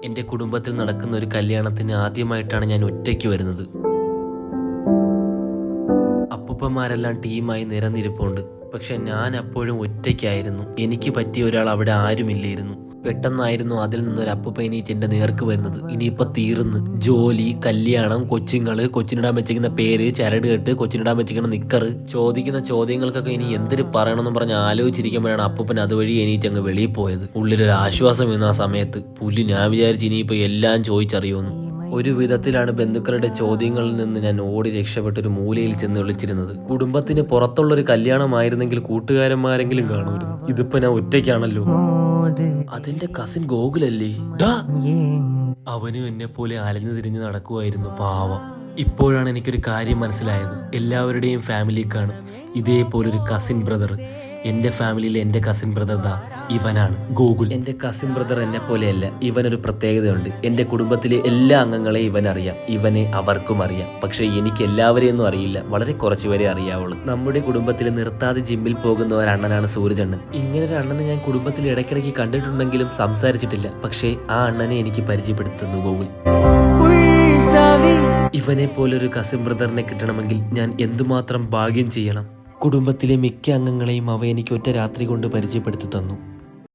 എൻ്റെ കുടുംബത്തിൽ നടക്കുന്ന ഒരു കല്യാണത്തിന് ആദ്യമായിട്ടാണ് ഞാൻ ഒറ്റയ്ക്ക് വരുന്നത്. അപ്പൂപ്പന്മാരെല്ലാം ടീമായി നിരന്നിരിപ്പുണ്ട്. പക്ഷെ ഞാൻ അപ്പോഴും ഒറ്റയ്ക്കായിരുന്നു. എനിക്ക് പറ്റിയ ഒരാൾ അവിടെ ആരുമില്ലായിരുന്നു. പെട്ടെന്നായിരുന്നു അതിൽ നിന്നൊരു അപ്പൂപ്പ എണീറ്റ് എൻ്റെ നേർക്ക് വരുന്നത്. ഇനിയിപ്പോൾ തീർന്ന്. ജോലി, കല്യാണം, കൊച്ചുങ്ങള്, കൊച്ചിനിടാൻ വെച്ചിരിക്കുന്ന പേര്, ചരട് കെട്ട്, കൊച്ചിനിടാൻ വെച്ചിരിക്കുന്ന നിക്കറ്, ചോദിക്കുന്ന ചോദ്യങ്ങൾക്കൊക്കെ ഇനി എന്തിന് പറയണമെന്നും പറഞ്ഞ് ആലോചിച്ചിരിക്കുമ്പോഴാണ് അപ്പൂപ്പൻ അതുവഴി എണീറ്റ് അങ്ങ് വെളിയിൽ പോയത്. ഉള്ളിലൊരു ആശ്വാസം എന്ന ആ സമയത്ത്. പുല്ല്, ഞാൻ വിചാരിച്ച് ഇനിയിപ്പോൾ എല്ലാം ചോദിച്ചറിയുമെന്ന്. ഒരു വിധത്തിലാണ് ബന്ധുക്കളുടെ ചോദ്യങ്ങളിൽ നിന്ന് ഞാൻ ഓടി രക്ഷപ്പെട്ടൊരു മൂലയിൽ ചെന്ന് വിളിച്ചിരുന്നത്. കുടുംബത്തിന് പുറത്തുള്ളൊരു കല്യാണമായിരുന്നെങ്കിൽ കൂട്ടുകാരന്മാരെങ്കിലും കാണുമായിരുന്നു. ഇതിപ്പോ ഞാൻ ഒറ്റയ്ക്കാണല്ലോ. അതെന്റെ കസിൻ ഗോകുലല്ലേ? അവനും എന്നെ പോലെ അലഞ്ഞു തിരിഞ്ഞ് നടക്കുമായിരുന്നു, പാവം. ഇപ്പോഴാണ് എനിക്കൊരു കാര്യം മനസ്സിലായത്. എല്ലാവരുടെയും ഫാമിലി കാണും ഇതേപോലൊരു കസിൻ ബ്രദർ. എൻ്റെ ഫാമിലിയിലെ എൻ്റെ കസിൻ ബ്രദർ ഇവനാണ്, ഗോകുൽ. എൻ്റെ കസിൻ ബ്രദർ എന്നെ പോലെയല്ല. ഇവനൊരു പ്രത്യേകതയുണ്ട്. എൻ്റെ കുടുംബത്തിലെ എല്ലാ അംഗങ്ങളെയും ഇവനറിയാം. ഇവനെ അവർക്കും അറിയാം. പക്ഷെ എനിക്ക് എല്ലാവരെയൊന്നും അറിയില്ല. വളരെ കുറച്ചുപേരെ അറിയാവുള്ളൂ. നമ്മുടെ കുടുംബത്തിൽ നിർത്താതെ ജിമ്മിൽ പോകുന്ന ഒരു അണ്ണനാണ് സൂരജണ്ണൻ. ഇങ്ങനൊരു അണ്ണനെ ഞാൻ കുടുംബത്തിൽ ഇടയ്ക്കിടയ്ക്ക് കണ്ടിട്ടുണ്ടെങ്കിലും സംസാരിച്ചിട്ടില്ല. പക്ഷേ ആ അണ്ണനെ എനിക്ക് പരിചയപ്പെടുത്തുന്നു ഗോകുൽ. ഇവനെ പോലൊരു കസിൻ ബ്രദറിനെ കിട്ടണമെങ്കിൽ ഞാൻ എന്തുമാത്രം ഭാഗ്യം ചെയ്യണം. കുടുംബത്തിലെ മിക്ക അംഗങ്ങളെയും അവ എനിക്ക് ഒറ്റ രാത്രി കൊണ്ട് പരിചയപ്പെടുത്തി തന്നു.